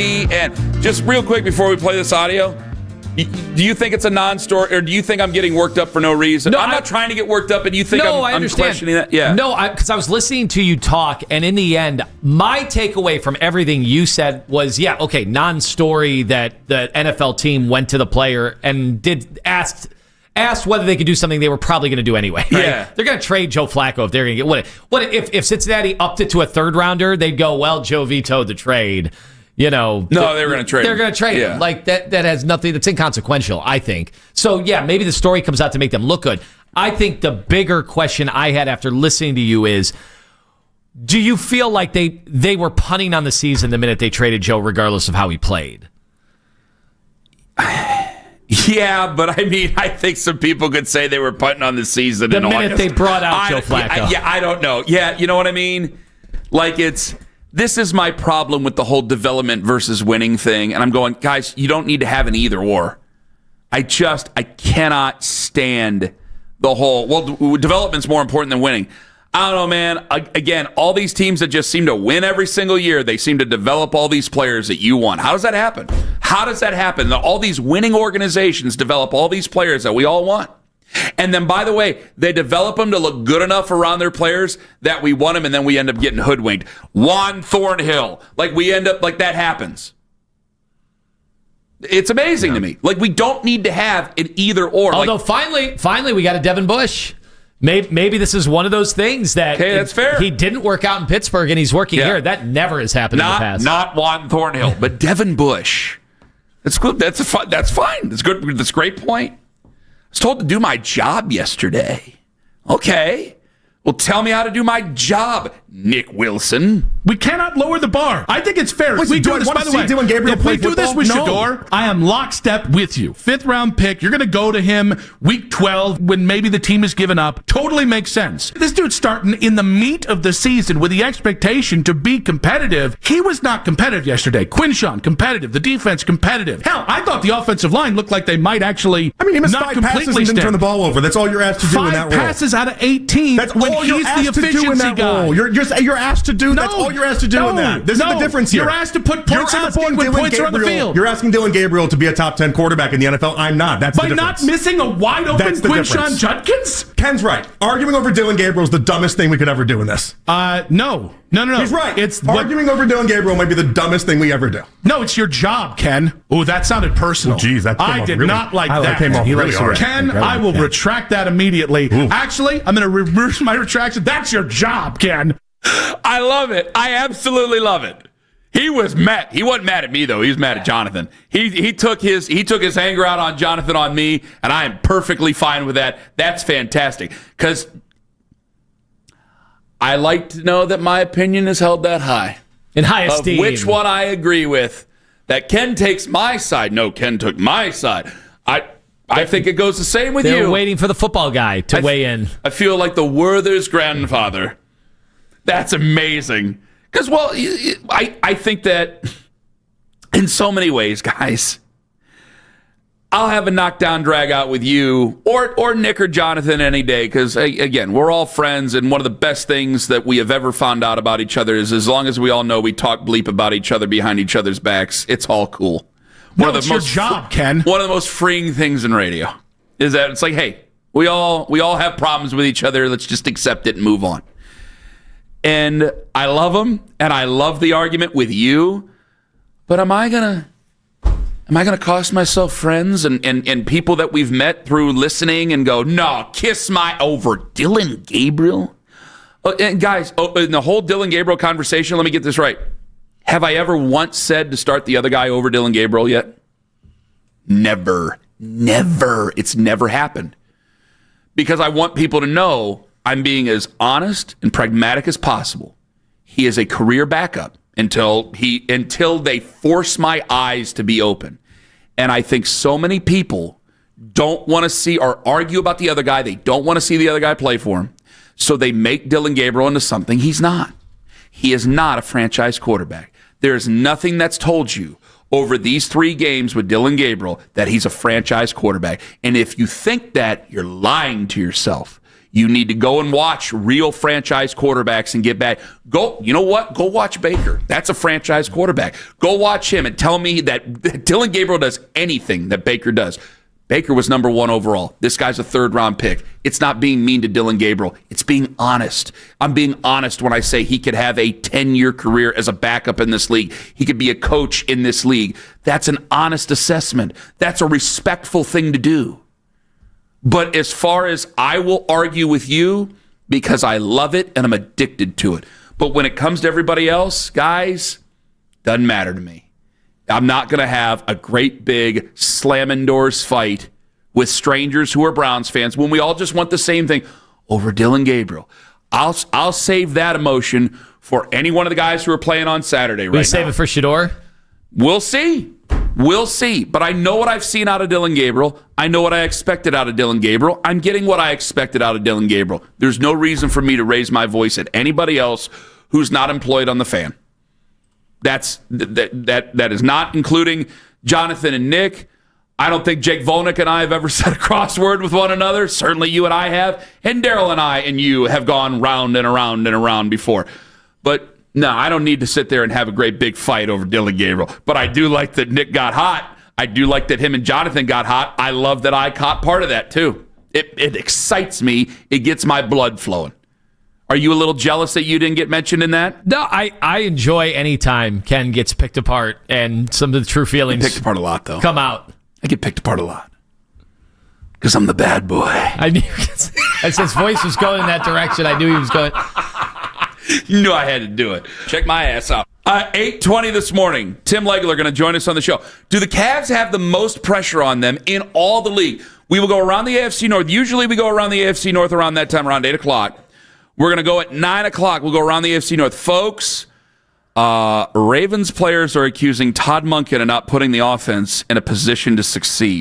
And just real quick before we play this audio, do you think it's a non-story, or do you think I'm getting worked up for no reason? No, I'm not trying to get worked up, and you think I'm questioning that? Yeah. No, because I was listening to you talk, and in the end, my takeaway from everything you said was, non-story that the NFL team went to the player and asked whether they could do something they were probably going to do anyway. Right? Yeah. They're going to trade Joe Flacco if they're going to get what if Cincinnati upped it to a third rounder, they'd go, well, Joe vetoed the trade. No, they were going to trade. They're going to trade him. Like that has nothing. That's inconsequential, I think. So maybe the story comes out to make them look good. I think the bigger question I had after listening to you is, do you feel like they were punting on the season the minute they traded Joe, regardless of how he played? Yeah, but I think some people could say they were punting on the season the minute they brought out Joe Flacco. I don't know. Yeah, you know what I mean? Like this is my problem with the whole development versus winning thing. And I'm going, guys, you don't need to have an either or. I cannot stand the whole, development's more important than winning. I don't know, man. Again, all these teams that just seem to win every single year, they seem to develop all these players that you want. How does that happen? How does that happen? All these winning organizations develop all these players that we all want. And then, by the way, they develop them to look good enough around their players that we want them, and then we end up getting hoodwinked. Juan Thornhill. We end up like that happens. It's amazing to me. We don't need to have an either or. Although finally we got a Devin Bush. Maybe this is one of those things that that's fair. He didn't work out in Pittsburgh and he's working here. That never has happened in the past. Not Juan Thornhill, but Devin Bush. That's good. That's fine. That's good. That's a great point. I was told to do my job yesterday. Okay. Well, tell me how to do my job, Nick Wilson. We cannot lower the bar. I think it's fair. Wait, if we do this, by the way, Dillon Gabriel if we do this with Shador, I am lockstep with you. 5th round pick. You're going to go to him week 12 when maybe the team has given up. Totally makes sense. This dude's starting in the meat of the season with the expectation to be competitive. He was not competitive yesterday. Quinshawn, competitive. The defense, competitive. Hell, I thought the offensive line looked like they might actually he missed not 5 passes and didn't turn the ball over. That's all you're asked to do in that role. 5 passes out of 18. That's all you're asked to do in that role. You're asked to do. That's all you're asked to do in that. This is the difference here. You're asked to put points on the board when points are on the field. You're asking Dillon Gabriel to be a top 10 quarterback in the NFL. I'm not. That's the difference. By not missing a wide open Quinshawn Judkins? Ken's right. Arguing over Dillon Gabriel is the dumbest thing we could ever do in this. No. He's right. Arguing over Dillon Gabriel might be the dumbest thing we ever do. No, it's your job, Ken. Oh, that sounded personal. Geez, I did not like that. That came off really hard. Ken, I will retract that immediately. Ooh. Actually, I'm going to reverse my retraction. That's your job, Ken. I love it. I absolutely love it. He was mad. He wasn't mad at me though. He was mad at Jonathan. He took his anger out on Jonathan on me, and I am perfectly fine with that. That's fantastic because I like to know that my opinion is held that high. In high esteem. Of which one I agree with. That Ken takes my side. No, Ken took my side. I think it goes the same with you. They're waiting for the football guy to weigh in. I feel like the Werther's grandfather. That's amazing. Because, I think that in so many ways, guys, I'll have a knockdown drag out with you or Nick or Jonathan any day because, again, we're all friends, and one of the best things that we have ever found out about each other is as long as we all know we talk bleep about each other behind each other's backs, it's all cool. It's your job, Ken. One of the most freeing things in radio is that it's like, hey, we all have problems with each other. Let's just accept it and move on. And I love them, and I love the argument with you. But am I gonna cost myself friends and people that we've met through listening and go, no, kiss my over Dillon Gabriel? And guys, in the whole Dillon Gabriel conversation, let me get this right. Have I ever once said to start the other guy over Dillon Gabriel yet? Never. It's never happened. Because I want people to know I'm being as honest and pragmatic as possible. He is a career backup until they force my eyes to be open. And I think so many people don't want to see or argue about the other guy. They don't want to see the other guy play for him. So they make Dillon Gabriel into something he's not. He is not a franchise quarterback. There's nothing that's told you over these 3 games with Dillon Gabriel that he's a franchise quarterback. And if you think that, you're lying to yourself. You need to go and watch real franchise quarterbacks and get back. You know what? Go watch Baker. That's a franchise quarterback. Go watch him and tell me that Dillon Gabriel does anything that Baker does. Baker was number 1 overall. This guy's a third-round pick. It's not being mean to Dillon Gabriel. It's being honest. I'm being honest when I say he could have a 10-year career as a backup in this league. He could be a coach in this league. That's an honest assessment. That's a respectful thing to do. But as far as I will argue with you because I love it and I'm addicted to it. But when it comes to everybody else, guys, doesn't matter to me. I'm not going to have a great big slamming doors fight with strangers who are Browns fans when we all just want the same thing over Dillon Gabriel. I'll save that emotion for any one of the guys who are playing on Saturday right now. You save it for Shedeur? We'll see. We'll see. But I know what I've seen out of Dillon Gabriel. I know what I expected out of Dillon Gabriel. I'm getting what I expected out of Dillon Gabriel. There's no reason for me to raise my voice at anybody else who's not employed on the Fan. That is not including Jonathan and Nick. I don't think Jake Volnick and I have ever said a crossword with one another. Certainly you and I have. And Daryl and I and you have gone round and around and around before. But no, I don't need to sit there and have a great big fight over Dillon Gabriel. But I do like that Nick got hot. I do like that him and Jonathan got hot. I love that I caught part of that too. It excites me. It gets my blood flowing. Are you a little jealous that you didn't get mentioned in that? No, I enjoy any time Ken gets picked apart and some of the true feelings picked apart a lot, though. Come out. I get picked apart a lot because I'm the bad boy. I knew as his voice was going in that direction, I knew he was going. You knew I had to do it. Check my ass out. 8:20 this morning. Tim Legler going to join us on the show. Do the Cavs have the most pressure on them in all the league? We will go around the AFC North. Usually we go around the AFC North around that time, around 8 o'clock. We're going to go at 9 o'clock. We'll go around the AFC North. Folks, Ravens players are accusing Todd Monken of not putting the offense in a position to succeed.